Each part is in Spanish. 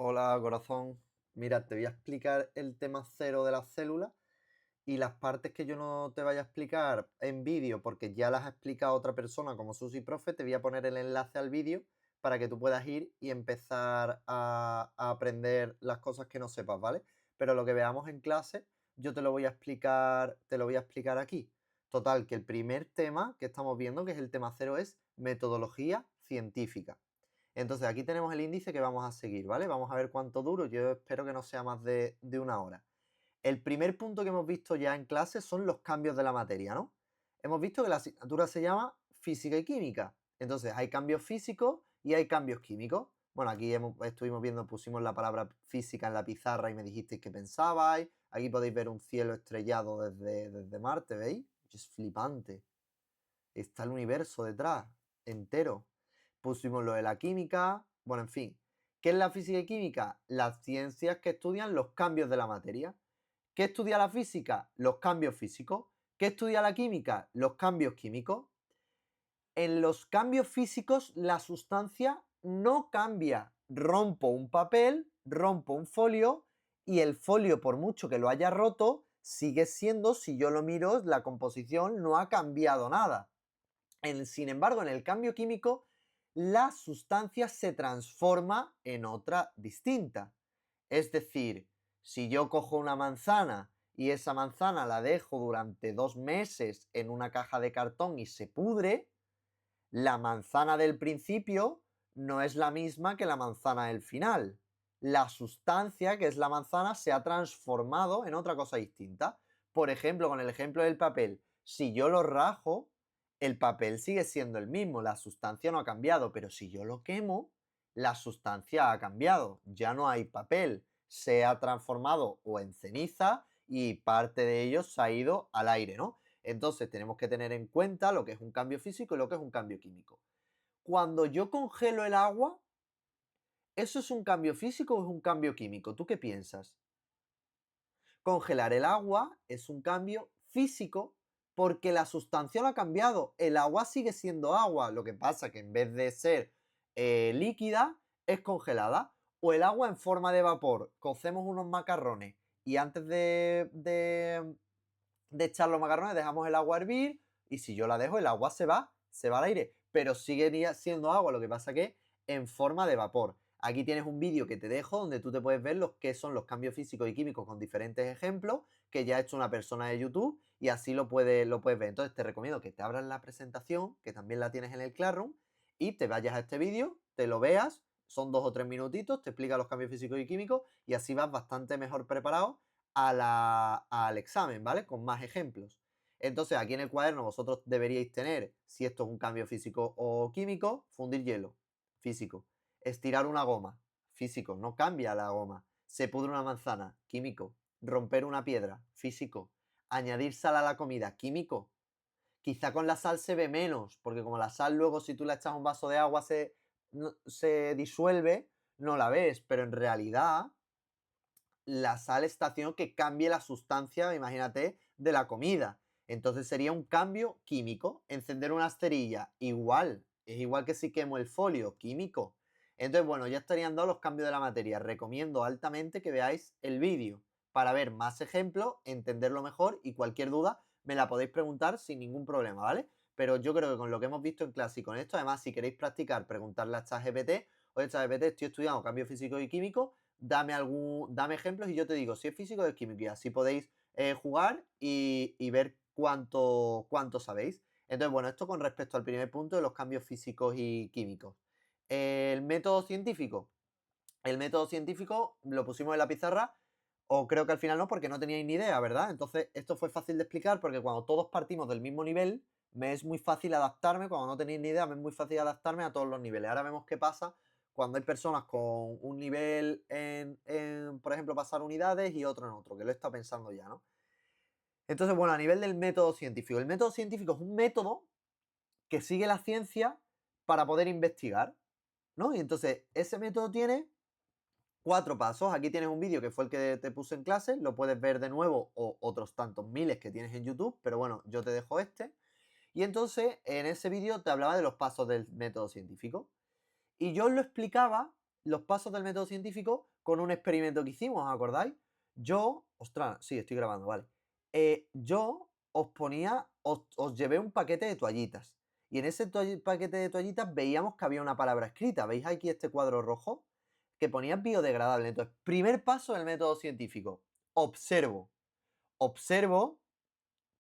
Hola, corazón. Mira, te voy a explicar el tema cero de las células y las partes que yo no te vaya a explicar en vídeo, porque ya las ha explicado otra persona como Susi Profe, te voy a poner el enlace al vídeo para que tú puedas ir y empezar a aprender las cosas que no sepas, ¿vale? Pero lo que veamos en clase, yo te lo voy a explicar aquí. Total, que el primer tema que estamos viendo, que es el tema cero, es metodología científica. Entonces aquí tenemos el índice que vamos a seguir, ¿vale? Vamos a ver cuánto duro, yo espero que no sea más de una hora. El primer punto que hemos visto ya en clase son los cambios de la materia, ¿no? Hemos visto que la asignatura se llama física y química. Entonces hay cambios físicos y hay cambios químicos. Bueno, aquí estuvimos viendo, pusimos la palabra física en la pizarra y me dijisteis qué pensabais. Aquí podéis ver un cielo estrellado desde Marte, ¿veis? Es flipante. Está el universo detrás, entero. Pusimos lo de la química, bueno, en fin. ¿Qué es la física y química? Las ciencias que estudian los cambios de la materia. ¿Qué estudia la física? Los cambios físicos. ¿Qué estudia la química? Los cambios químicos. En los cambios físicos la sustancia no cambia. Rompo un papel, rompo un folio y el folio, por mucho que lo haya roto, sigue siendo, si yo lo miro, la composición no ha cambiado nada. Sin embargo, en el cambio químico, la sustancia se transforma en otra distinta. Es decir, si yo cojo una manzana y esa manzana la dejo durante 2 meses en una caja de cartón y se pudre, la manzana del principio no es la misma que la manzana del final. La sustancia, que es la manzana, se ha transformado en otra cosa distinta. Por ejemplo, con el ejemplo del papel, si yo lo rajo, el papel sigue siendo el mismo, la sustancia no ha cambiado, pero si yo lo quemo, la sustancia ha cambiado, ya no hay papel, se ha transformado o en ceniza y parte de ello se ha ido al aire, ¿no? Entonces tenemos que tener en cuenta lo que es un cambio físico y lo que es un cambio químico. Cuando yo congelo el agua, ¿eso es un cambio físico o es un cambio químico? ¿Tú qué piensas? Congelar el agua es un cambio físico porque la sustancia no ha cambiado. El agua sigue siendo agua, lo que pasa que en vez de ser líquida, es congelada. O el agua en forma de vapor. Cocemos unos macarrones y antes de echar los macarrones dejamos el agua a hervir y si yo la dejo el agua se va al aire, pero sigue siendo agua, lo que pasa que en forma de vapor. Aquí tienes un vídeo que te dejo donde tú te puedes ver los que son los cambios físicos y químicos con diferentes ejemplos que ya ha hecho una persona de YouTube y así lo puedes ver. Entonces te recomiendo que te abras la presentación, que también la tienes en el Classroom, y te vayas a este vídeo, te lo veas, son 2 o 3 minutitos, te explica los cambios físicos y químicos y así vas bastante mejor preparado al examen, ¿vale? Con más ejemplos. Entonces, aquí en el cuaderno vosotros deberíais tener, si esto es un cambio físico o químico, fundir hielo, físico. Estirar una goma, físico, no cambia la goma. Se pudre una manzana, químico. Romper una piedra, físico. Añadir sal a la comida, químico. Quizá con la sal se ve menos, porque como la sal luego si tú le echas un vaso de agua se disuelve, no la ves, pero en realidad la sal está haciendo que cambie la sustancia, imagínate, de la comida. Entonces sería un cambio químico. Encender una cerilla, igual. Es igual que si quemo el folio, químico. Entonces, bueno, ya estarían dados los cambios de la materia. Recomiendo altamente que veáis el vídeo para ver más ejemplos, entenderlo mejor y cualquier duda me la podéis preguntar sin ningún problema, ¿vale? Pero yo creo que con lo que hemos visto en clase y con esto, además, si queréis practicar, preguntarle a ChatGPT, oye, ChatGPT, estoy estudiando cambios físicos y químicos, dame ejemplos y yo te digo si es físico o es químico y así podéis jugar y ver cuánto sabéis. Entonces, bueno, esto con respecto al primer punto de los cambios físicos y químicos. El método científico. El método científico lo pusimos en la pizarra, o creo que al final no, porque no teníais ni idea, ¿verdad? Entonces, esto fue fácil de explicar porque cuando todos partimos del mismo nivel, me es muy fácil adaptarme, cuando no tenéis ni idea, me es muy fácil adaptarme a todos los niveles. Ahora vemos qué pasa cuando hay personas con un nivel por ejemplo, pasar unidades y otro en otro, que lo he estado pensando ya, ¿no? Entonces, bueno, a nivel del método científico. El método científico es un método que sigue la ciencia para poder investigar, ¿no? Y entonces, ese método tiene 4 pasos. Aquí tienes un vídeo que fue el que te puse en clase, lo puedes ver de nuevo o otros tantos miles que tienes en YouTube, pero bueno, yo te dejo este. Y entonces, en ese vídeo te hablaba de los pasos del método científico. Y yo os lo explicaba los pasos del método científico con un experimento que hicimos, ¿os acordáis? Ostras, sí, estoy grabando, vale. Yo os ponía, os llevé un paquete de toallitas. Y en ese paquete de toallitas veíamos que había una palabra escrita. ¿Veis aquí este cuadro rojo? Que ponía biodegradable. Entonces, primer paso del método científico. Observo. Observo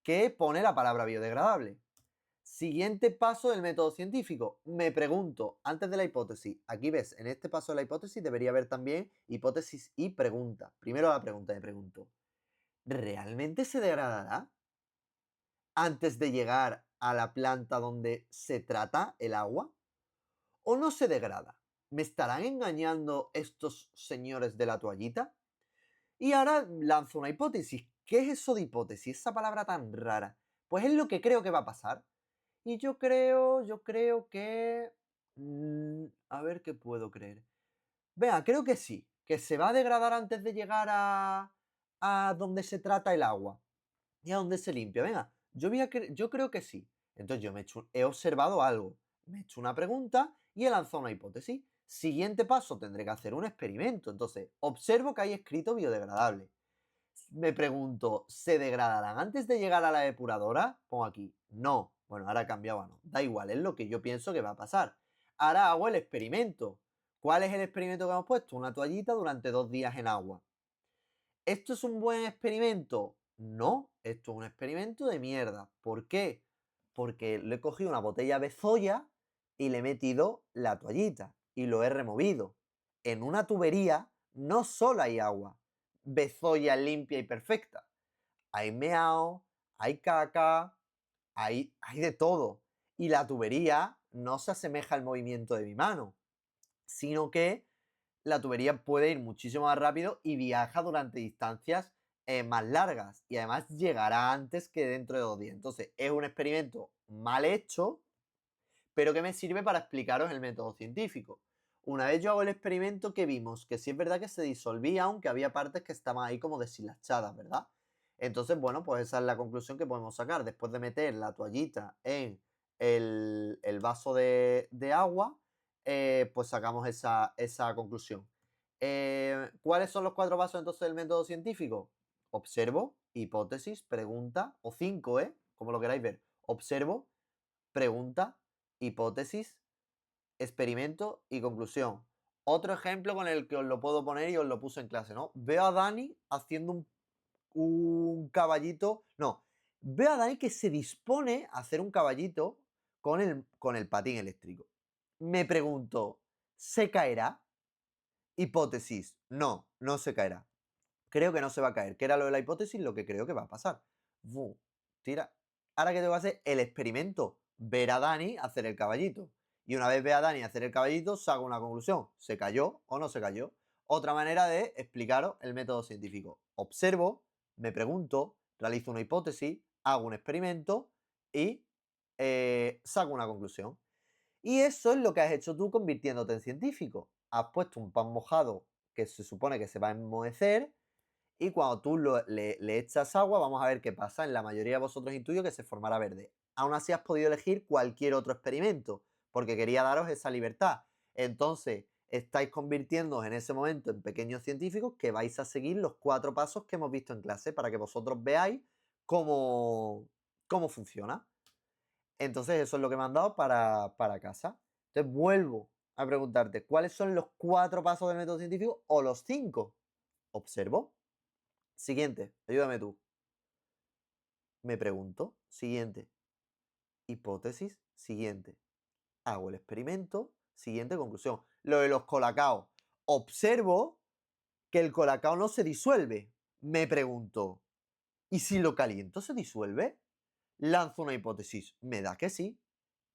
que pone la palabra biodegradable. Siguiente paso del método científico. Me pregunto, antes de la hipótesis, aquí ves, en este paso de la hipótesis debería haber también hipótesis y pregunta. Primero la pregunta, me pregunto, ¿realmente se degradará antes de llegar a la planta donde se trata el agua? ¿O no se degrada? ¿Me estarán engañando estos señores de la toallita? Y ahora lanzo una hipótesis. ¿Qué es eso de hipótesis? Esa palabra tan rara. Pues es lo que creo que va a pasar. Y yo creo que... a ver qué puedo creer. Venga, creo que sí, que se va a degradar antes de llegar a donde se trata el agua y a donde se limpia. Venga, yo creo que sí. Entonces yo he observado algo, me he hecho una pregunta y he lanzado una hipótesis. Siguiente paso, tendré que hacer un experimento. Entonces, observo que hay escrito biodegradable. Me pregunto, ¿se degradarán antes de llegar a la depuradora? Pongo aquí, no. Bueno, ahora ha cambiado a no. Da igual, es lo que yo pienso que va a pasar. Ahora hago el experimento. ¿Cuál es el experimento que hemos puesto? Una toallita durante 2 días en agua. ¿Esto es un buen experimento? No, esto es un experimento de mierda. ¿Por qué? Porque le he cogido una botella de Zoya y le he metido la toallita y lo he removido. En una tubería no solo hay agua, Bezoya limpia y perfecta. Hay meao, hay caca, hay de todo. Y la tubería no se asemeja al movimiento de mi mano, sino que la tubería puede ir muchísimo más rápido y viaja durante distancias más largas. Y además llegará antes que dentro de 2 días. Entonces es un experimento mal hecho, pero que me sirve para explicaros el método científico. Una vez yo hago el experimento, que vimos que sí es verdad que se disolvía, aunque había partes que estaban ahí como deshilachadas, ¿verdad? Entonces, bueno, pues esa es la conclusión que podemos sacar. Después de meter la toallita en el vaso de agua, pues sacamos esa conclusión. ¿Cuáles son los 4 pasos entonces del método científico? Observo, hipótesis, pregunta, o 5, como lo queráis ver. Observo, pregunta, hipótesis, experimento y conclusión. Otro ejemplo con el que os lo puedo poner y os lo puse en clase, ¿no? Veo a Dani haciendo un caballito. No, veo a Dani que se dispone a hacer un caballito con el patín eléctrico. Me pregunto, ¿se caerá? Hipótesis, no, no se caerá. Creo que no se va a caer. ¿Qué era lo de la hipótesis? Lo que creo que va a pasar. Tira. Ahora que tengo que hacer el experimento, ver a Dani hacer el caballito. Y una vez ve a Dani hacer el caballito, saco una conclusión. ¿Se cayó o no se cayó? Otra manera de explicaros el método científico. Observo, me pregunto, realizo una hipótesis, hago un experimento y saco una conclusión. Y eso es lo que has hecho tú convirtiéndote en científico. Has puesto un pan mojado que se supone que se va a enmohecer y cuando tú le echas agua, vamos a ver qué pasa. En la mayoría de vosotros intuyo que se formará verde. Aún así has podido elegir cualquier otro experimento, porque quería daros esa libertad. Entonces, estáis convirtiéndoos en ese momento en pequeños científicos que vais a seguir los 4 pasos que hemos visto en clase para que vosotros veáis cómo funciona. Entonces, eso es lo que me han dado para casa. Entonces, vuelvo a preguntarte, ¿cuáles son los 4 pasos del método científico o los 5? Observo. Siguiente, ayúdame tú. Me pregunto. Siguiente. Hipótesis. Siguiente. Hago el experimento. Siguiente conclusión. Lo de los colacaos. Observo que el colacao no se disuelve. Me pregunto, ¿y si lo caliento se disuelve? Lanzo una hipótesis. Me da que sí.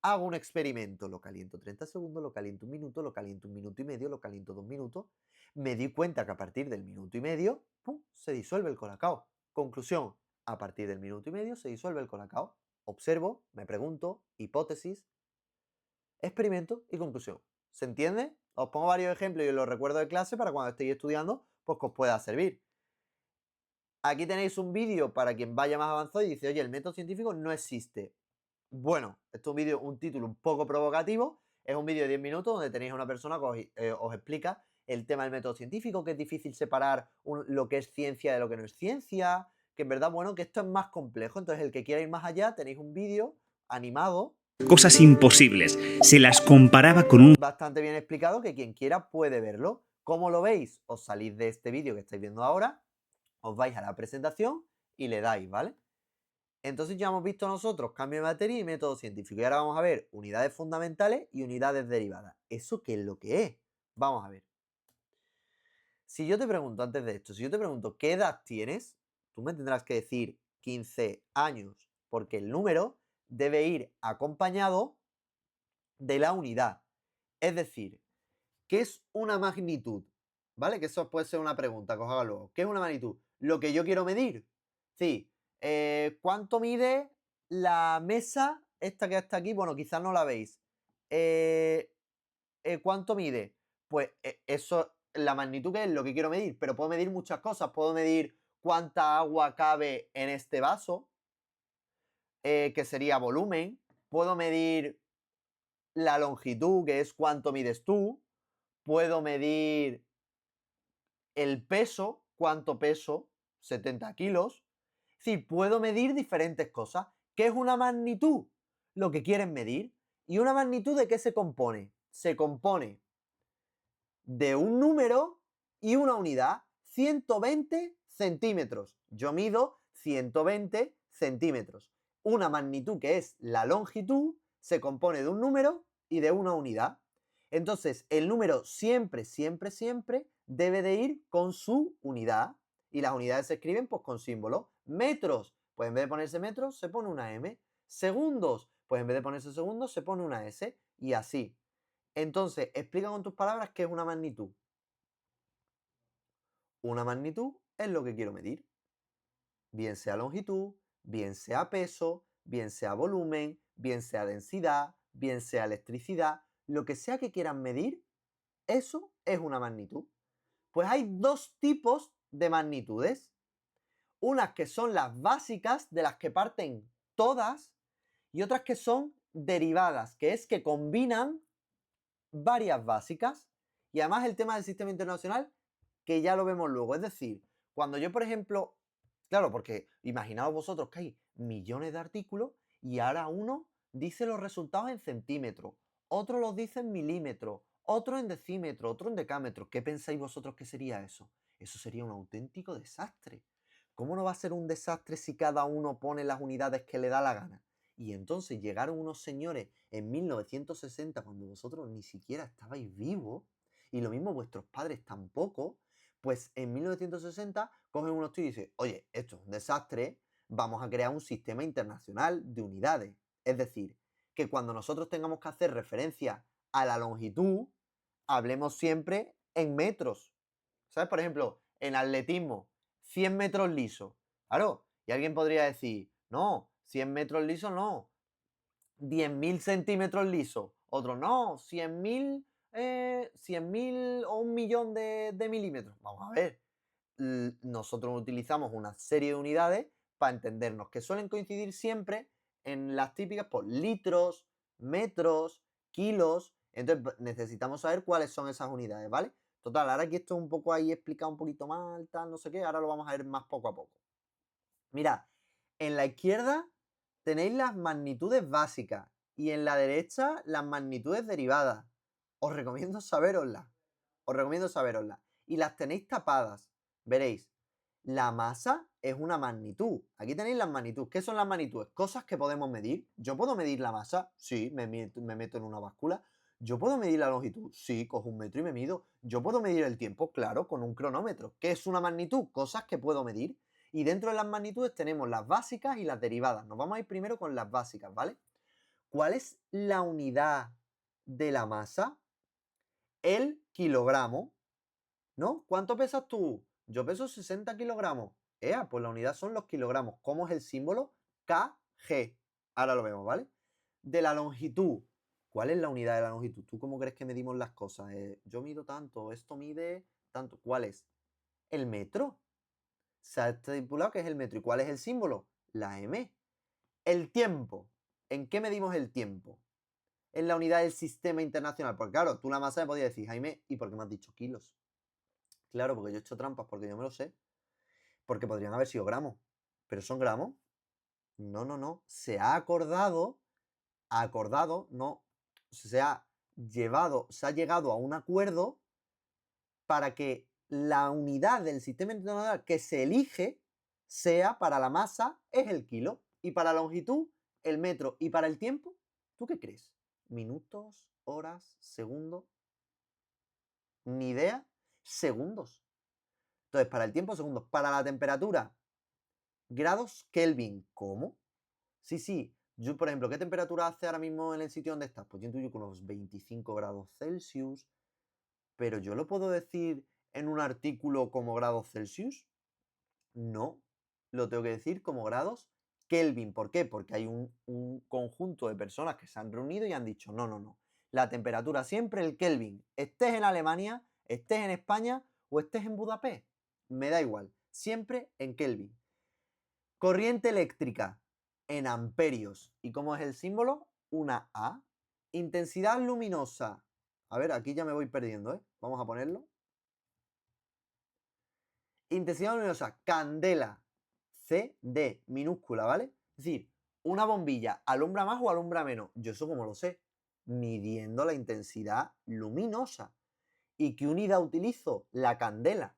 Hago un experimento. Lo caliento 30 segundos, lo caliento 1 minuto, lo caliento 1 minuto y medio, lo caliento 2 minutos. Me di cuenta que a partir del minuto y medio, ¡pum!, se disuelve el colacao. Conclusión. A partir del minuto y medio se disuelve el colacao. Observo, me pregunto, hipótesis, experimento y conclusión. ¿Se entiende? Os pongo varios ejemplos y os los recuerdo de clase para cuando estéis estudiando, pues que os pueda servir. Aquí tenéis un vídeo para quien vaya más avanzado y dice, oye, el método científico no existe. Bueno, esto es un vídeo, un título un poco provocativo. Es un vídeo de 10 minutos donde tenéis a una persona que os explica el tema del método científico, que es difícil separar lo que es ciencia de lo que no es ciencia, que en verdad, bueno, que esto es más complejo. Entonces, el que quiera ir más allá, tenéis un vídeo animado. Cosas imposibles. Se las comparaba con un... Bastante bien explicado que quien quiera puede verlo. ¿Cómo lo veis? Os salís de este vídeo que estáis viendo ahora, os vais a la presentación y le dais, ¿vale? Entonces ya hemos visto nosotros cambio de materia y método científico. Y ahora vamos a ver unidades fundamentales y unidades derivadas. ¿Eso qué es lo que es? Vamos a ver. Si yo te pregunto antes de esto, si yo te pregunto qué edad tienes, tú me tendrás que decir 15 años, porque el número debe ir acompañado de la unidad. Es decir, ¿qué es una magnitud? ¿Vale? Que eso puede ser una pregunta que os haga luego. ¿Qué es una magnitud? Lo que yo quiero medir. Sí. ¿Cuánto mide la mesa esta que está aquí? Bueno, quizás no la veis. ¿Cuánto mide? Pues eso, la magnitud que es lo que quiero medir, pero puedo medir muchas cosas. Puedo medir cuánta agua cabe en este vaso, que sería volumen. Puedo medir la longitud, que es cuánto mides tú. Puedo medir el peso, cuánto peso, 70 kilos. Sí, puedo medir diferentes cosas. ¿Qué es una magnitud? Lo que quieren medir. ¿Y una magnitud de qué se compone? Se compone de un número y una unidad, 120 centímetros. Yo mido 120 centímetros. Una magnitud, que es la longitud, se compone de un número y de una unidad. Entonces, el número siempre, siempre, siempre debe de ir con su unidad. Y las unidades se escriben pues con símbolos. Metros, pues en vez de ponerse metros, se pone una M. Segundos, pues en vez de ponerse segundos, se pone una S. Y así. Entonces, explica con tus palabras qué es una magnitud. Una magnitud es lo que quiero medir. Bien sea longitud, bien sea peso, bien sea volumen, bien sea densidad, bien sea electricidad, lo que sea que quieran medir, eso es una magnitud. Pues hay dos tipos de magnitudes. Unas que son las básicas, de las que parten todas, y otras que son derivadas, que es que combinan varias básicas. Y además el tema del sistema internacional, que ya lo vemos luego. Es decir, cuando yo, por ejemplo, claro, porque imaginaos vosotros que hay millones de artículos y ahora uno dice los resultados en centímetros, otro los dice en milímetros, otro en decímetros, otro en decámetros. ¿Qué pensáis vosotros que sería eso? Eso sería un auténtico desastre. ¿Cómo no va a ser un desastre si cada uno pone las unidades que le da la gana? Y entonces llegaron unos señores en 1960, cuando vosotros ni siquiera estabais vivos, y lo mismo vuestros padres tampoco, pues en 1960 cogen unos tíos y dicen, oye, esto es un desastre, vamos a crear un sistema internacional de unidades. Es decir, que cuando nosotros tengamos que hacer referencia a la longitud, hablemos siempre en metros. ¿Sabes? Por ejemplo, en atletismo, 100 metros lisos. Claro, y alguien podría decir, no, 100 metros lisos no, 10.000 centímetros lisos. Otro, no, 100.000 o 1.000.000 de milímetros. Vamos a ver, nosotros utilizamos una serie de unidades para entendernos, que suelen coincidir siempre en las típicas por litros, metros, kilos. Entonces necesitamos saber cuáles son esas unidades, ¿vale? Total, ahora que esto es un poco ahí explicado un poquito mal, tal, no sé qué, ahora lo vamos a ver más poco a poco. Mirad, en la izquierda tenéis las magnitudes básicas y en la derecha las magnitudes derivadas. Os recomiendo saberoslas. Os recomiendo saberoslas. Y las tenéis tapadas. Veréis, la masa es una magnitud. Aquí tenéis las magnitudes. ¿Qué son las magnitudes? Cosas que podemos medir. ¿Yo puedo medir la masa? Sí, me meto en una báscula. ¿Yo puedo medir la longitud? Sí, cojo un metro y me mido. ¿Yo puedo medir el tiempo? Claro, con un cronómetro. ¿Qué es una magnitud? Cosas que puedo medir. Y dentro de las magnitudes tenemos las básicas y las derivadas. Nos vamos a ir primero con las básicas, ¿vale? ¿Cuál es la unidad de la masa? El kilogramo, ¿no? ¿Cuánto pesas tú? Yo peso 60 kilogramos. Pues la unidad son los kilogramos. ¿Cómo es el símbolo? kg. Ahora lo vemos, ¿vale? De la longitud. ¿Cuál es la unidad de la longitud? ¿Tú cómo crees que medimos las cosas? Yo mido tanto, esto mide tanto. ¿Cuál es? El metro. Se ha estipulado que es el metro. ¿Y cuál es el símbolo? La M. El tiempo. ¿En qué medimos el tiempo? en la unidad del sistema internacional? Porque claro, tú la masa me podías decir, Jaime, ¿y por qué me has dicho kilos? Claro, porque yo he hecho trampas, porque yo me lo sé. Porque podrían haber sido gramos. ¿Pero son gramos? No, no, no. Se ha acordado, no, se ha llegado a un acuerdo para que la unidad del sistema internacional que se elige sea para la masa es el kilo y para la longitud el metro y para el tiempo, ¿tú qué crees? ¿Minutos, horas, segundos? Ni idea. Segundos. Entonces, para el tiempo, segundos. Para la temperatura, grados Kelvin. ¿Cómo? Sí, sí. Yo, por ejemplo, ¿qué temperatura hace ahora mismo en el sitio donde estás? Pues yo intuyo con unos 25 grados Celsius. Pero yo lo puedo decir en un artículo como grados Celsius. No, lo tengo que decir como grados Kelvin. ¿Por qué? Porque hay un conjunto de personas que se han reunido y han dicho, no, no, no. La temperatura siempre el Kelvin. Estés en Alemania, estés en España o estés en Budapest. Me da igual. Siempre en Kelvin. Corriente eléctrica en amperios. ¿Y cómo es el símbolo? Una A. Intensidad luminosa. A ver, aquí ya me voy perdiendo, ¿eh? Vamos a ponerlo. Intensidad luminosa, candela, CD, minúscula, ¿vale? Es decir, una bombilla, ¿alumbra más o alumbra menos? Yo eso como lo sé, midiendo la intensidad luminosa. ¿Y qué unidad utilizo? La candela.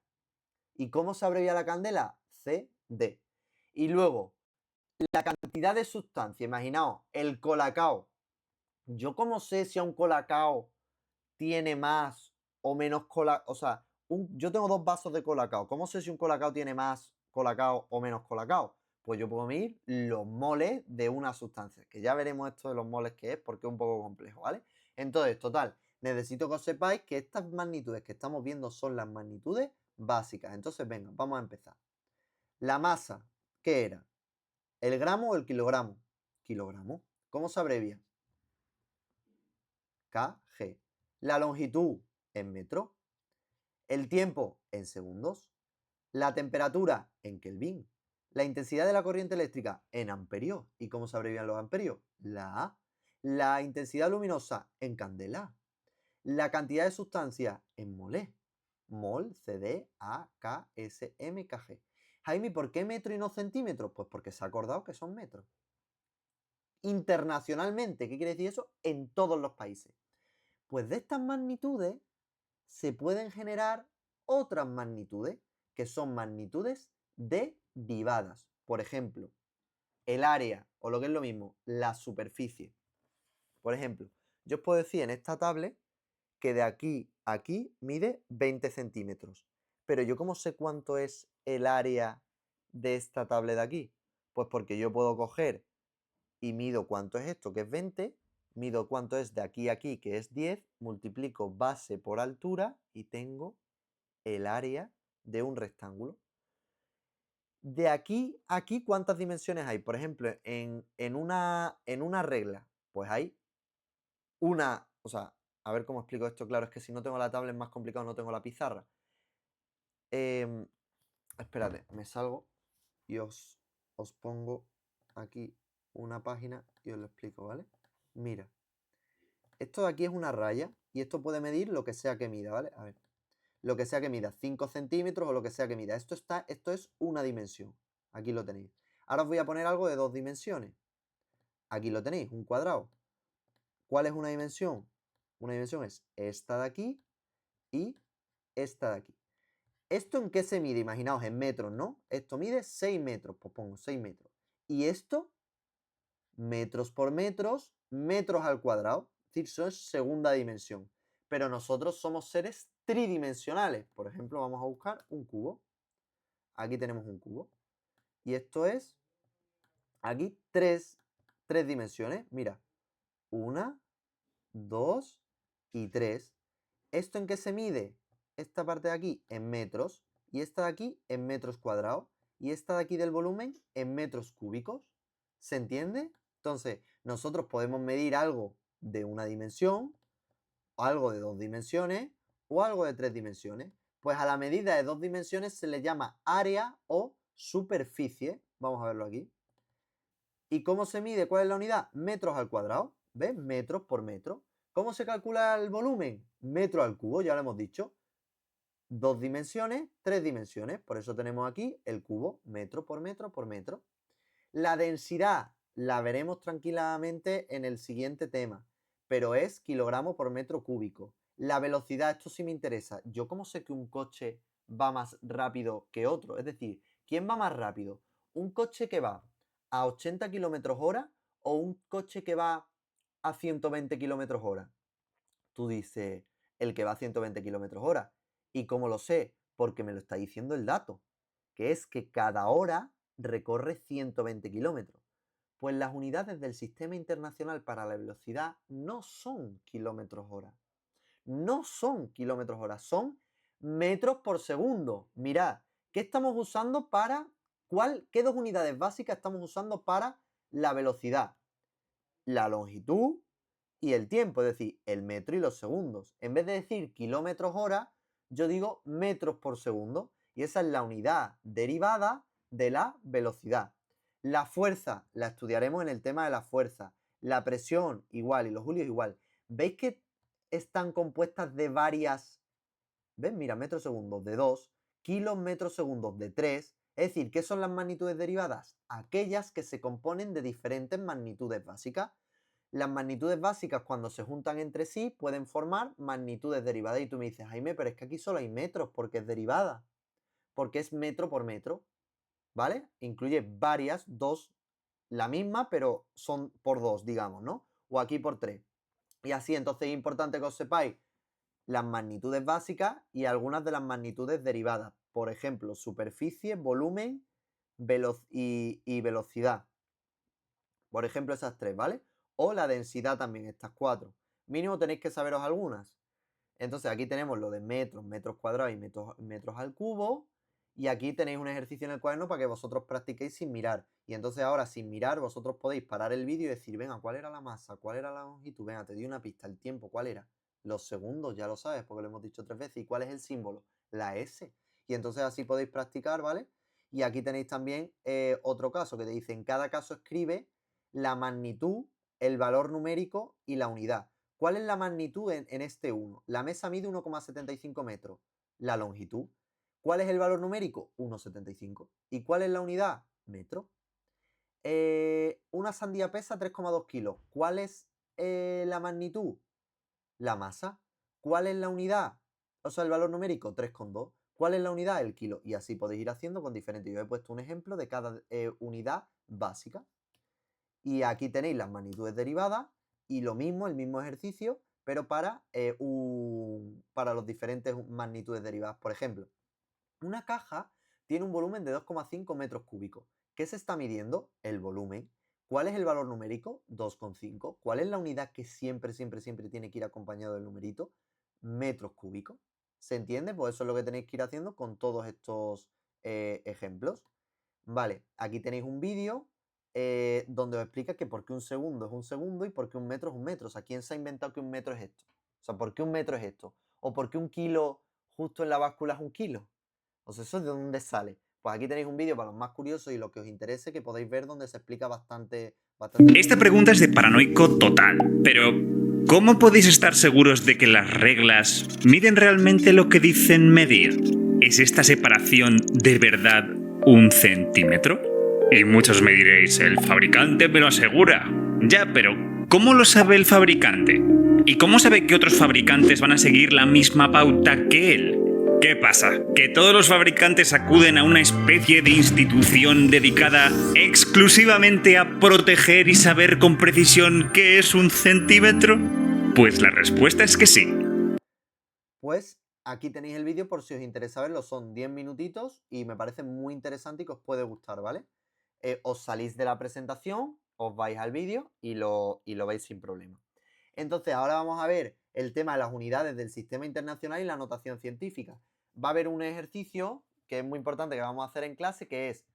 ¿Y cómo se abrevia la candela? CD. Y luego, la cantidad de sustancia, imaginaos, el colacao. ¿Yo cómo sé si a un colacao tiene más o menos colacao? O sea, yo tengo 2 vasos de colacao. ¿Cómo sé si un colacao tiene más colacao o menos colacao? Pues yo puedo medir los moles de una sustancia, que ya veremos esto de los moles que es, porque es un poco complejo, ¿vale? Entonces, total, necesito que os sepáis que estas magnitudes que estamos viendo son las magnitudes básicas. Entonces, venga, vamos a empezar. La masa, ¿qué era? ¿El gramo o el kilogramo? Kilogramo. ¿Cómo se abrevia? kg. La longitud en metros. El tiempo en segundos. La temperatura en Kelvin. La intensidad de la corriente eléctrica en amperios. ¿Y cómo se abrevian los amperios? La A. La intensidad luminosa en candela. La cantidad de sustancia en molé. Mol, CD, A, K, S, M, Kg. Jaime, ¿por qué metro y no centímetros? Pues porque se ha acordado que son metros. Internacionalmente, ¿qué quiere decir eso? En todos los países. Pues de estas magnitudes se pueden generar otras magnitudes, que son magnitudes derivadas. Por ejemplo, el área, o lo que es lo mismo, la superficie. Por ejemplo, yo os puedo decir en esta tablet que de aquí a aquí mide 20 centímetros. Pero yo ¿cómo sé cuánto es el área de esta tablet de aquí? Pues porque yo puedo coger y mido cuánto es esto, que es 20, mido cuánto es de aquí a aquí, que es 10, multiplico base por altura y tengo el área de un rectángulo. De aquí a aquí, ¿cuántas dimensiones hay? Por ejemplo, en una regla, pues hay una, o sea, a ver cómo explico esto, claro, es que si no tengo la tablet es más complicado, no tengo la pizarra. Espérate, me salgo y os pongo aquí una página y os lo explico, ¿vale? Mira, esto de aquí es una raya y esto puede medir lo que sea que mida, ¿vale? A ver, lo que sea que mida, 5 centímetros o lo que sea que mida. Esto es una dimensión. Aquí lo tenéis. Ahora os voy a poner algo de 2 dimensiones. Aquí lo tenéis, un cuadrado. ¿Cuál es una dimensión? Una dimensión es esta de aquí y esta de aquí. ¿Esto en qué se mide? Imaginaos en metros, ¿no? Esto mide 6 metros, pues pongo 6 metros. Y esto, metros por metros, metros al cuadrado. Es decir, eso es segunda dimensión. Pero nosotros somos seres tridimensionales. Por ejemplo, vamos a buscar un cubo. Aquí tenemos un cubo. Y esto es, aquí, tres dimensiones. Mira, 1, 2 y 3. ¿Esto en qué se mide? Esta parte de aquí en metros y esta de aquí en metros cuadrados y esta de aquí del volumen en metros cúbicos. ¿Se entiende? Entonces, nosotros podemos medir algo de una dimensión, algo de 2 dimensiones o algo de 3 dimensiones. Pues a la medida de 2 dimensiones se le llama área o superficie. Vamos a verlo aquí. ¿Y cómo se mide? ¿Cuál es la unidad? Metros al cuadrado. ¿Ves? Metros por metro. ¿Cómo se calcula el volumen? Metro al cubo, ya lo hemos dicho. 2 dimensiones, 3 dimensiones. Por eso tenemos aquí el cubo, metro por metro por metro. La densidad la veremos tranquilamente en el siguiente tema, pero es kilogramo por metro cúbico. La velocidad, esto sí me interesa. ¿Yo cómo sé que un coche va más rápido que otro? Es decir, ¿quién va más rápido? ¿Un coche que va a 80 kilómetros hora o un coche que va a 120 kilómetros hora? Tú dices, el que va a 120 kilómetros hora. ¿Y cómo lo sé? Porque me lo está diciendo el dato, que es que cada hora recorre 120 kilómetros. Pues las unidades del Sistema Internacional para la Velocidad no son kilómetros hora. No son kilómetros hora, son metros por segundo. Mirad, ¿qué estamos usando para qué dos unidades básicas estamos usando para la velocidad? La longitud y el tiempo, es decir, el metro y los segundos. En vez de decir kilómetros hora, yo digo metros por segundo. Y esa es la unidad derivada de la velocidad. La fuerza la estudiaremos en el tema de la fuerza. La presión igual y los julios igual. ¿Veis que están compuestas de varias? ¿Ves? Mira, metros segundos de 2, kilos metros segundos de 3. Es decir, ¿qué son las magnitudes derivadas? Aquellas que se componen de diferentes magnitudes básicas. Las magnitudes básicas, cuando se juntan entre sí, pueden formar magnitudes derivadas. Y tú me dices, Jaime, pero es que aquí solo hay metros porque es derivada. Porque es metro por metro. ¿Vale? Incluye varias, dos, la misma, pero son por dos, digamos, ¿no? O aquí por tres. Y así, entonces es importante que os sepáis las magnitudes básicas y algunas de las magnitudes derivadas. Por ejemplo, superficie, volumen y velocidad. Por ejemplo, esas tres, ¿vale? O la densidad también, estas cuatro. Mínimo tenéis que saberos algunas. Entonces aquí tenemos lo de metros, metros cuadrados y metros al cubo. Y aquí tenéis un ejercicio en el cuaderno para que vosotros practiquéis sin mirar. Y entonces ahora sin mirar vosotros podéis parar el vídeo y decir, venga, ¿cuál era la masa? ¿Cuál era la longitud? Venga, te di una pista, el tiempo, ¿cuál era? Los segundos, ya lo sabes, porque lo hemos dicho 3 veces. ¿Y cuál es el símbolo? La S. Y entonces así podéis practicar, ¿vale? Y aquí tenéis también otro caso que te dice, en cada caso escribe la magnitud, el valor numérico y la unidad. ¿Cuál es la magnitud en este 1? La mesa mide 1,75 metros. La longitud. ¿Cuál es el valor numérico? 1,75. ¿Y cuál es la unidad? Metro. Una sandía pesa 3,2 kilos. ¿Cuál es la magnitud? La masa. ¿Cuál es la unidad? O sea, el valor numérico, 3,2. ¿Cuál es la unidad? El kilo. Y así podéis ir haciendo con diferentes. Yo he puesto un ejemplo de cada unidad básica. Y aquí tenéis las magnitudes derivadas y lo mismo, el mismo ejercicio, pero para los diferentes magnitudes derivadas. Por ejemplo, una caja tiene un volumen de 2,5 metros cúbicos. ¿Qué se está midiendo? El volumen. ¿Cuál es el valor numérico? 2,5. ¿Cuál es la unidad que siempre tiene que ir acompañado del numerito? Metros cúbicos. ¿Se entiende? Pues eso es lo que tenéis que ir haciendo con todos estos ejemplos. Vale, aquí tenéis un vídeo donde os explica que por qué un segundo es un segundo y por qué un metro es un metro. O sea, ¿quién se ha inventado que un metro es esto? O sea, ¿por qué un metro es esto? ¿O por qué un kilo justo en la báscula es un kilo? O sea, ¿eso de dónde sale? Pues aquí tenéis un vídeo para los más curiosos y los que os interese que podéis ver donde se explica bastante Esta pregunta es de paranoico total, pero ¿cómo podéis estar seguros de que las reglas miden realmente lo que dicen medir? ¿Es esta separación de verdad 1 centímetro? Y muchos me diréis, el fabricante me lo asegura. Ya, pero ¿cómo lo sabe el fabricante? ¿Y cómo sabe que otros fabricantes van a seguir la misma pauta que él? ¿Qué pasa? ¿Que todos los fabricantes acuden a una especie de institución dedicada exclusivamente a proteger y saber con precisión qué es 1 centímetro? Pues la respuesta es que sí. Pues aquí tenéis el vídeo por si os interesa verlo. Son 10 minutitos y me parece muy interesante y que os puede gustar, ¿vale? Os salís de la presentación, os vais al vídeo y lo veis sin problema. Entonces, ahora vamos a ver el tema de las unidades del sistema internacional y la notación científica. Va a haber un ejercicio que es muy importante que vamos a hacer en clase, que es,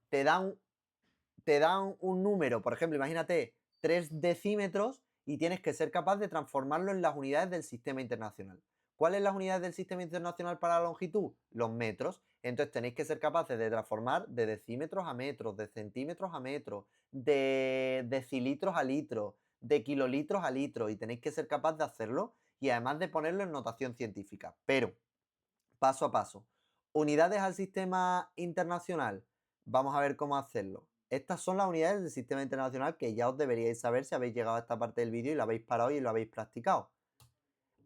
te dan un número, por ejemplo, imagínate 3 decímetros y tienes que ser capaz de transformarlo en las unidades del sistema internacional. ¿Cuáles son las unidades del sistema internacional para la longitud? Los metros. Entonces tenéis que ser capaces de transformar de decímetros a metros, de centímetros a metros, de decilitros a litros, de kilolitros a litros y tenéis que ser capaz de hacerlo y además de ponerlo en notación científica. Pero, paso a paso, unidades al sistema internacional, vamos a ver cómo hacerlo. Estas son las unidades del sistema internacional que ya os deberíais saber si habéis llegado a esta parte del vídeo y lo habéis parado y lo habéis practicado.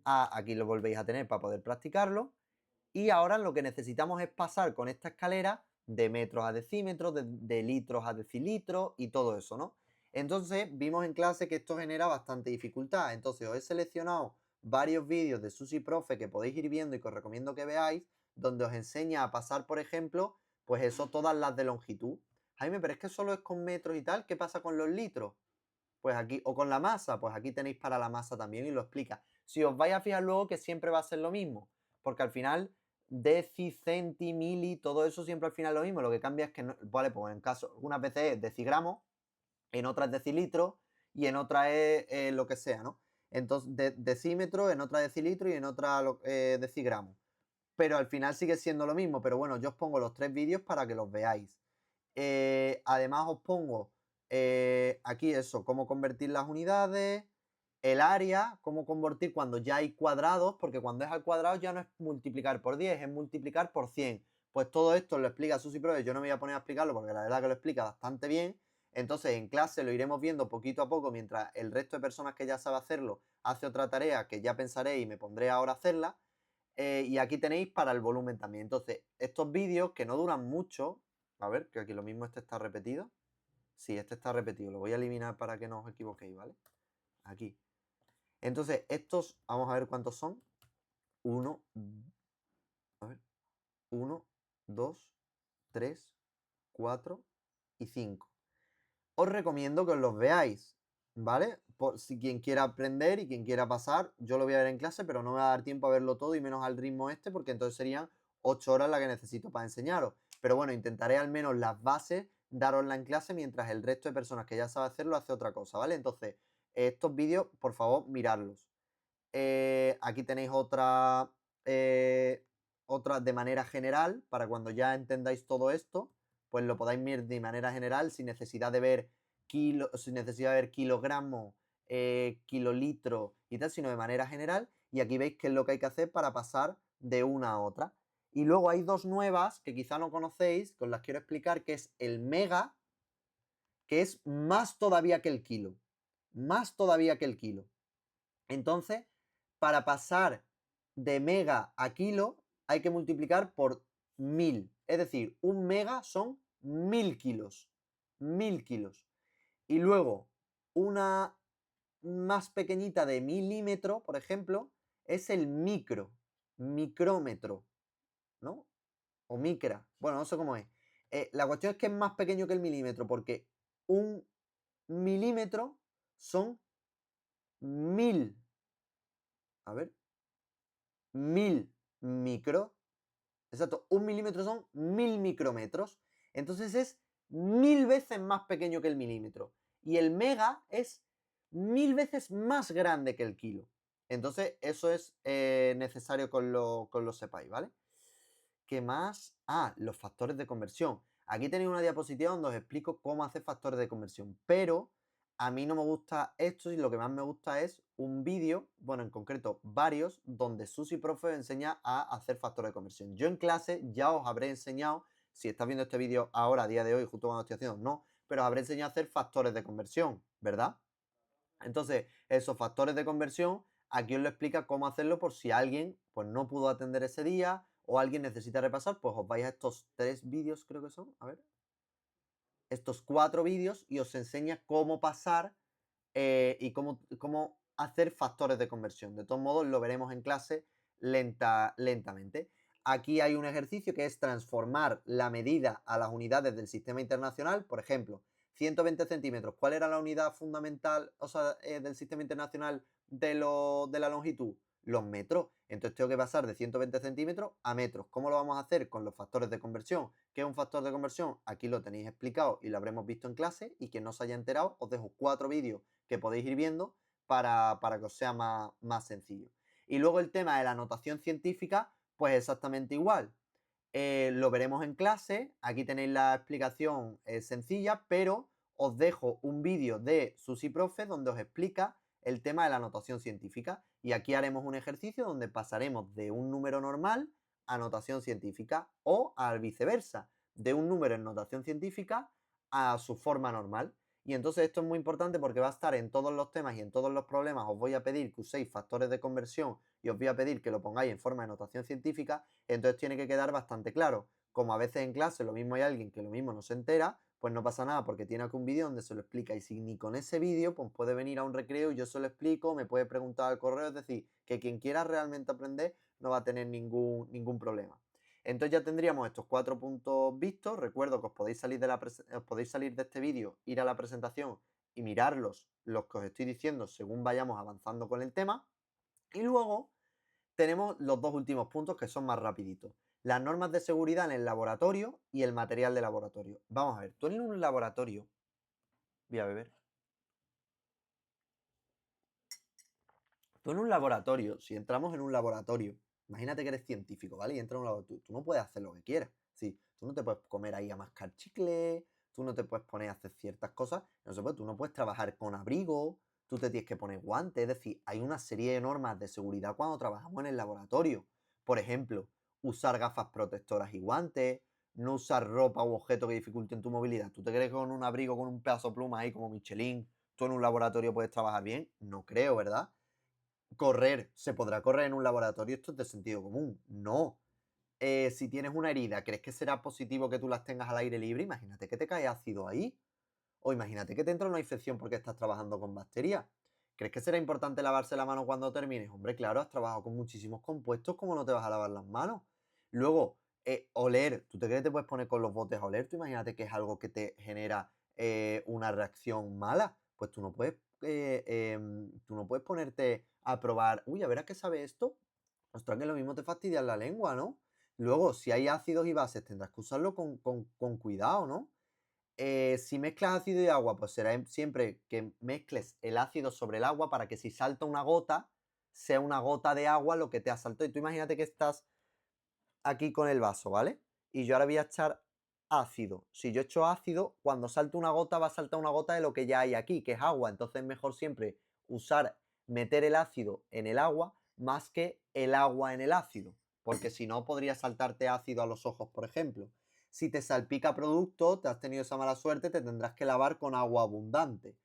Aquí lo volvéis a tener para poder practicarlo. Y ahora lo que necesitamos es pasar con esta escalera de metros a decímetros, de litros a decilitros y todo eso, ¿no? Entonces vimos en clase que esto genera bastante dificultad. Entonces os he seleccionado varios vídeos de Susi Profe que podéis ir viendo y que os recomiendo que veáis, donde os enseña a pasar, por ejemplo, pues eso, todas las de longitud. Jaime, pero es que solo es con metros y tal, ¿qué pasa con los litros? Pues aquí, o con la masa, pues aquí tenéis para la masa también y lo explica. Si os vais a fijar luego que siempre va a ser lo mismo, porque al final deci, centi, mili, todo eso siempre al final es lo mismo. Lo que cambia es que, no, vale, pues en caso, unas veces es decigramos, en otras decilitros y en otras es lo que sea, ¿no? Entonces, decímetro, en otra decilitro y en otra decigramos. Pero al final sigue siendo lo mismo. Pero bueno, yo os pongo los 3 vídeos para que los veáis. Además os pongo aquí eso, cómo convertir las unidades, el área, cómo convertir cuando ya hay cuadrados, porque cuando es al cuadrado ya no es multiplicar por 10, es multiplicar por 100. Pues todo esto lo explica Susi Profe, yo no me voy a poner a explicarlo porque la verdad que lo explica bastante bien. Entonces en clase lo iremos viendo poquito a poco mientras el resto de personas que ya sabe hacerlo hace otra tarea que ya pensaré y me pondré ahora a hacerla. Y aquí tenéis para el volumen también. Entonces, estos vídeos que no duran mucho, a ver, que aquí lo mismo este está repetido. Sí, este está repetido. Lo voy a eliminar para que no os equivoquéis, ¿vale? Aquí. Entonces, estos, vamos a ver cuántos son. 1, a ver, 1, 2, 3, 4 y 5. Os recomiendo que os los veáis, ¿vale? Por si quien quiera aprender y quien quiera pasar, yo lo voy a ver en clase, pero no me va a dar tiempo a verlo todo y menos al ritmo este, porque entonces serían 8 horas las que necesito para enseñaros. Pero bueno, intentaré al menos las bases darosla en clase mientras el resto de personas que ya sabe hacerlo hace otra cosa, ¿vale? Entonces, estos vídeos, por favor, miradlos. Aquí tenéis otra de manera general, para cuando ya entendáis todo esto, pues lo podáis ver de manera general, sin necesidad de ver sin necesidad de ver kilogramos, kilolitros y tal, sino de manera general. Y aquí veis qué es lo que hay que hacer para pasar de una a otra. Y luego hay dos nuevas que quizá no conocéis, que os las quiero explicar, que es el mega, que es más todavía que el kilo. Más todavía que el kilo. Entonces, para pasar de mega a kilo hay que multiplicar por 1000. Es decir, un mega son 1000 kilos. 1000 kilos. Y luego, una más pequeñita de milímetro, por ejemplo, es el micrómetro, ¿no? O micra. Bueno, no sé cómo es. La cuestión es que es más pequeño que el milímetro, porque un milímetro son 1000. A ver, 1000 micro. Exacto, un milímetro son 1000 micrómetros. Entonces es 1000 veces más pequeño que el milímetro. Y el mega es 1000 veces más grande que el kilo. Entonces eso es necesario que lo sepáis, ¿vale? ¿Qué más? Los factores de conversión. Aquí tenéis una diapositiva donde os explico cómo hacer factores de conversión. Pero a mí no me gusta esto y lo que más me gusta es un vídeo, bueno, en concreto varios, donde Susi Profe enseña a hacer factores de conversión. Yo en clase ya os habré enseñado, si estás viendo este vídeo ahora, a día de hoy, justo cuando estoy haciendo, no, pero os habré enseñado a hacer factores de conversión, ¿verdad? Entonces, esos factores de conversión, aquí os lo explica cómo hacerlo por si alguien pues, no pudo atender ese día o alguien necesita repasar, pues os vais a estos 3 vídeos, creo que son, a ver, estos 4 vídeos y os enseña cómo pasar y cómo hacer factores de conversión. De todos modos, lo veremos en clase lentamente. Aquí hay un ejercicio que es transformar la medida a las unidades del sistema internacional. Por ejemplo, 120 centímetros. ¿Cuál era la unidad fundamental, o sea, del sistema internacional de la longitud? Los metros. Entonces tengo que pasar de 120 centímetros a metros. ¿Cómo lo vamos a hacer? Con los factores de conversión. ¿Qué es un factor de conversión? Aquí lo tenéis explicado y lo habremos visto en clase. Y quien no se haya enterado, os dejo 4 vídeos que podéis ir viendo para que os sea más sencillo. Y luego el tema de la notación científica, pues exactamente igual. Lo veremos en clase. Aquí tenéis la explicación sencilla, pero os dejo un vídeo de Susi Profe donde os explica el tema de la notación científica. Y aquí haremos un ejercicio donde pasaremos de un número normal a notación científica o al viceversa, de un número en notación científica a su forma normal. Y entonces esto es muy importante porque va a estar en todos los temas y en todos los problemas. Os voy a pedir que uséis factores de conversión y os voy a pedir que lo pongáis en forma de notación científica. Entonces tiene que quedar bastante claro. Como a veces en clase lo mismo hay alguien que lo mismo no se entera, pues no pasa nada porque tiene aquí un vídeo donde se lo explica. Y si ni con ese vídeo, pues puede venir a un recreo y yo se lo explico, me puede preguntar al correo. Es decir, que quien quiera realmente aprender no va a tener ningún problema. Entonces ya tendríamos estos 4 puntos vistos. Recuerdo que os podéis salir de este vídeo, ir a la presentación y mirarlos, los que os estoy diciendo, según vayamos avanzando con el tema. Y luego tenemos los 2 últimos puntos que son más rapiditos. Las normas de seguridad en el laboratorio y el material de laboratorio. Vamos a ver, tú en un laboratorio... Voy a beber. Tú en un laboratorio, si entramos en un laboratorio, imagínate que eres científico, ¿vale? Y entras en un laboratorio, tú no puedes hacer lo que quieras. Sí, tú no te puedes comer ahí a mascar chicle, tú no te puedes poner a hacer ciertas cosas, no se puede, tú no puedes trabajar con abrigo, tú te tienes que poner guantes, es decir, hay una serie de normas de seguridad cuando trabajamos en el laboratorio. Por ejemplo, usar gafas protectoras y guantes, no usar ropa u objeto que dificulten tu movilidad. ¿Tú te crees que con un abrigo, con un pedazo de pluma ahí como Michelin, tú en un laboratorio puedes trabajar bien? No creo, ¿verdad? Correr, ¿se podrá correr en un laboratorio? Esto es de sentido común. No. Si tienes una herida, ¿crees que será positivo que tú las tengas al aire libre? Imagínate que te cae ácido ahí. O imagínate que te entra una infección porque estás trabajando con bacterias. ¿Crees que será importante lavarse la mano cuando termines? Hombre, claro, has trabajado con muchísimos compuestos, ¿cómo no te vas a lavar las manos? Luego, oler. ¿Tú te crees que te puedes poner con los botes a oler? Tú imagínate que es algo que te genera una reacción mala. Pues tú no puedes ponerte a probar, uy, a ver a qué sabe esto. Ostras, que lo mismo te fastidia la lengua, ¿no? Luego, si hay ácidos y bases, tendrás que usarlo con cuidado, ¿no? Si mezclas ácido y agua, pues será siempre que mezcles el ácido sobre el agua para que si salta una gota, sea una gota de agua lo que te ha saltado. Y tú imagínate que estás aquí con el vaso, ¿vale? Y yo ahora voy a echar ácido. Si yo echo ácido, cuando salte una gota, va a saltar una gota de lo que ya hay aquí, que es agua. Entonces es mejor siempre meter el ácido en el agua más que el agua en el ácido. Porque si no, podría saltarte ácido a los ojos, por ejemplo. Si te salpica producto, te has tenido esa mala suerte, te tendrás que lavar con agua abundante.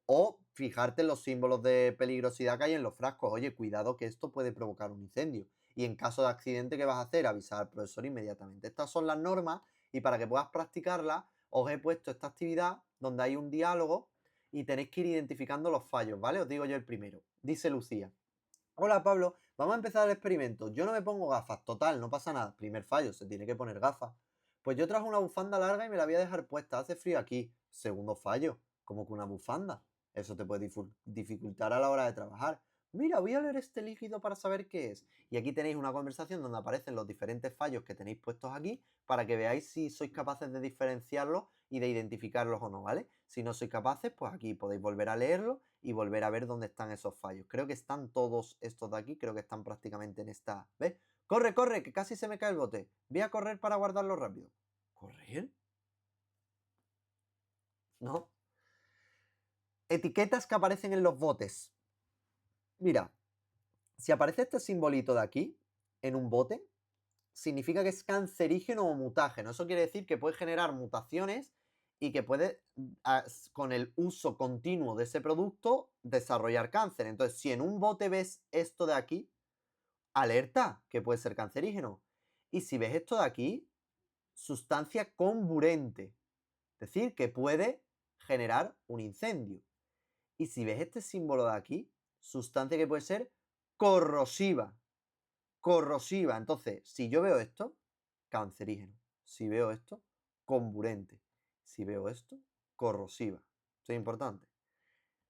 O fijarte en los símbolos de peligrosidad que hay en los frascos. Oye, cuidado que esto puede provocar un incendio. Y en caso de accidente, ¿qué vas a hacer? Avisar al profesor inmediatamente. Estas son las normas y para que puedas practicarlas, os he puesto esta actividad donde hay un diálogo y tenéis que ir identificando los fallos, ¿vale? Os digo yo el primero. Dice Lucía. Hola Pablo, vamos a empezar el experimento. Yo no me pongo gafas, total, no pasa nada. Primer fallo, se tiene que poner gafas. Pues yo traje una bufanda larga y me la voy a dejar puesta. Hace frío aquí. Segundo fallo, como que una bufanda. Eso te puede dificultar a la hora de trabajar. Mira, voy a leer este líquido para saber qué es. Y aquí tenéis una conversación donde aparecen los diferentes fallos que tenéis puestos aquí para que veáis si sois capaces de diferenciarlos y de identificarlos o no, ¿vale? Si no sois capaces, pues aquí podéis volver a leerlo y volver a ver dónde están esos fallos. Creo que están todos estos de aquí, creo que están prácticamente en esta... ¿Ves? Corre, corre, que casi se me cae el bote. Voy a correr para guardarlo rápido. ¿Correr? No. Etiquetas que aparecen en los botes. Mira, si aparece este simbolito de aquí, en un bote, significa que es cancerígeno o mutágeno. Eso quiere decir que puede generar mutaciones y que puede, con el uso continuo de ese producto, desarrollar cáncer. Entonces, si en un bote ves esto de aquí, alerta, que puede ser cancerígeno. Y si ves esto de aquí, sustancia comburente, es decir, que puede generar un incendio. Y si ves este símbolo de aquí, sustancia que puede ser corrosiva. Corrosiva. Entonces, si yo veo esto, cancerígeno. Si veo esto, comburente. Si veo esto, corrosiva. Esto es importante.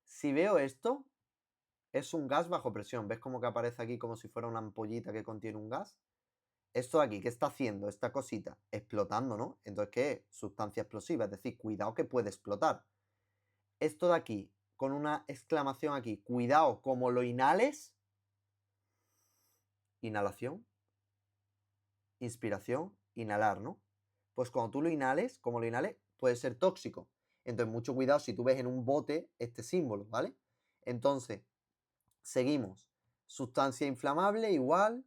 Si veo esto, es un gas bajo presión. ¿Ves cómo que aparece aquí como si fuera una ampollita que contiene un gas? Esto de aquí, ¿qué está haciendo esta cosita? Explotando, ¿no? Entonces, ¿qué es? Sustancia explosiva. Es decir, cuidado que puede explotar. Esto de aquí, con una exclamación aquí, cuidado, como lo inhales. Inhalación. Inspiración, inhalar, ¿no? Pues cuando tú lo inhales, como lo inhales, puede ser tóxico. Entonces, mucho cuidado si tú ves en un bote este símbolo, ¿vale? Entonces, seguimos. Sustancia inflamable, igual.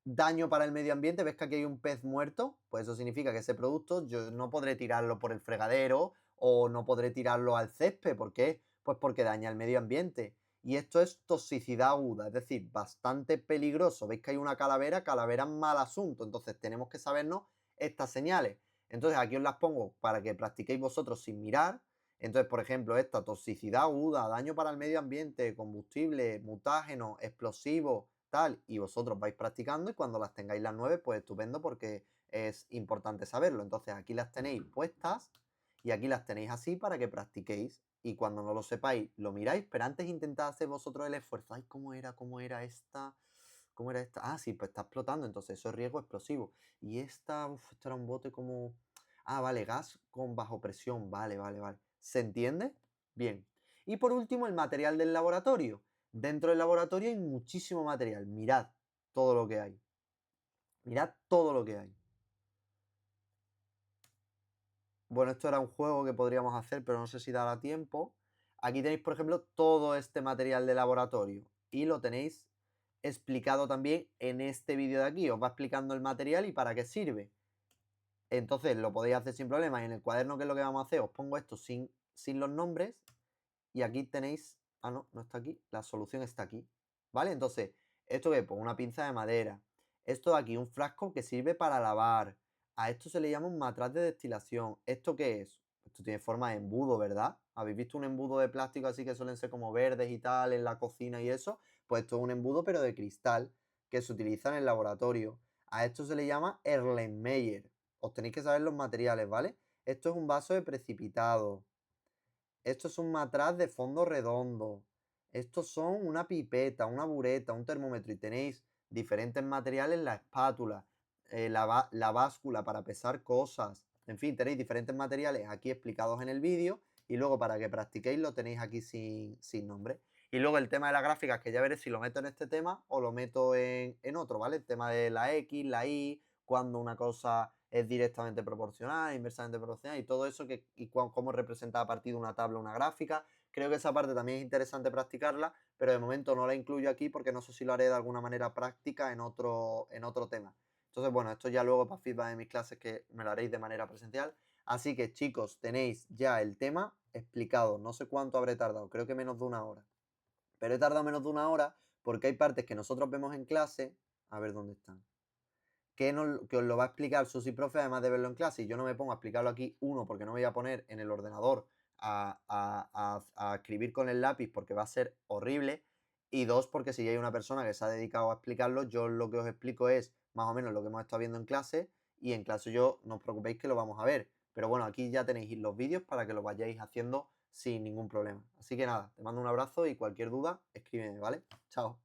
Daño para el medio ambiente, ves que aquí hay un pez muerto, pues eso significa que ese producto yo no podré tirarlo por el fregadero o no podré tirarlo al césped. ¿Por qué? Pues porque daña el medio ambiente. Y esto es toxicidad aguda, es decir, bastante peligroso. Veis que hay una calavera, calavera es mal asunto, entonces tenemos que sabernos estas señales. Entonces aquí os las pongo para que practiquéis vosotros sin mirar. Entonces, por ejemplo, esta toxicidad aguda, daño para el medio ambiente, combustible, mutágeno, explosivo, tal, y vosotros vais practicando y cuando las tengáis las 9, pues estupendo porque es importante saberlo. Entonces aquí las tenéis puestas y aquí las tenéis así para que practiquéis y cuando no lo sepáis lo miráis, pero antes intentad hacer vosotros el esfuerzo. Ay, ¿cómo era? ¿Cómo era esta? ¿Cómo era esta? Ah, sí, pues está explotando, entonces eso es riesgo explosivo. Y esta, esto era un bote como... Ah, vale, gas con bajo presión, vale, vale, vale. ¿Se entiende? Bien. Y por último, el material del laboratorio. Dentro del laboratorio hay muchísimo material. Mirad todo lo que hay. Mirad todo lo que hay. Bueno, esto era un juego que podríamos hacer, pero no sé si dará tiempo. Aquí tenéis, por ejemplo, todo este material de laboratorio. Y lo tenéis explicado también en este vídeo de aquí. Os va explicando el material y para qué sirve. Entonces lo podéis hacer sin problema. Y en el cuaderno, ¿qué es lo que vamos a hacer? Os pongo esto sin los nombres. Y aquí tenéis... Ah, no, no está aquí. La solución está aquí. ¿Vale? Entonces, ¿esto qué es? Pues una pinza de madera. Esto de aquí, un frasco que sirve para lavar. A esto se le llama un matraz de destilación. ¿Esto qué es? Esto tiene forma de embudo, ¿verdad? ¿Habéis visto un embudo de plástico así que suelen ser como verdes y tal en la cocina y eso? Pues esto es un embudo pero de cristal que se utiliza en el laboratorio. A esto se le llama Erlenmeyer. Os tenéis que saber los materiales, ¿vale? Esto es un vaso de precipitado. Esto es un matraz de fondo redondo. Estos son una pipeta, una bureta, un termómetro y tenéis diferentes materiales, la espátula, la báscula para pesar cosas. En fin, tenéis diferentes materiales aquí explicados en el vídeo y luego para que practiquéis lo tenéis aquí sin nombre. Y luego el tema de las gráficas, que ya veré si lo meto en este tema o lo meto en otro, ¿vale? El tema de la X, la Y, cuando una cosa es directamente proporcional, inversamente proporcional y todo eso y cómo representa a partir de una tabla una gráfica. Creo que esa parte también es interesante practicarla, pero de momento no la incluyo aquí porque no sé si lo haré de alguna manera práctica en otro tema. Entonces, bueno, esto ya luego para feedback de mis clases que me lo haréis de manera presencial. Así que chicos, tenéis ya el tema explicado. No sé cuánto habré tardado, creo que menos de una hora. Pero he tardado menos de una hora porque hay partes que nosotros vemos en clase. A ver dónde están que os lo va a explicar Susi Profe, además de verlo en clase. Y yo no me pongo a explicarlo aquí, uno, porque no me voy a poner en el ordenador a escribir con el lápiz porque va a ser horrible. Y dos, porque si hay una persona que se ha dedicado a explicarlo, yo lo que os explico es más o menos lo que hemos estado viendo en clase. Y en clase yo, no os preocupéis que lo vamos a ver. Pero bueno, aquí ya tenéis los vídeos para que lo vayáis haciendo sin ningún problema. Así que nada, te mando un abrazo y cualquier duda, escríbeme, ¿vale? Chao.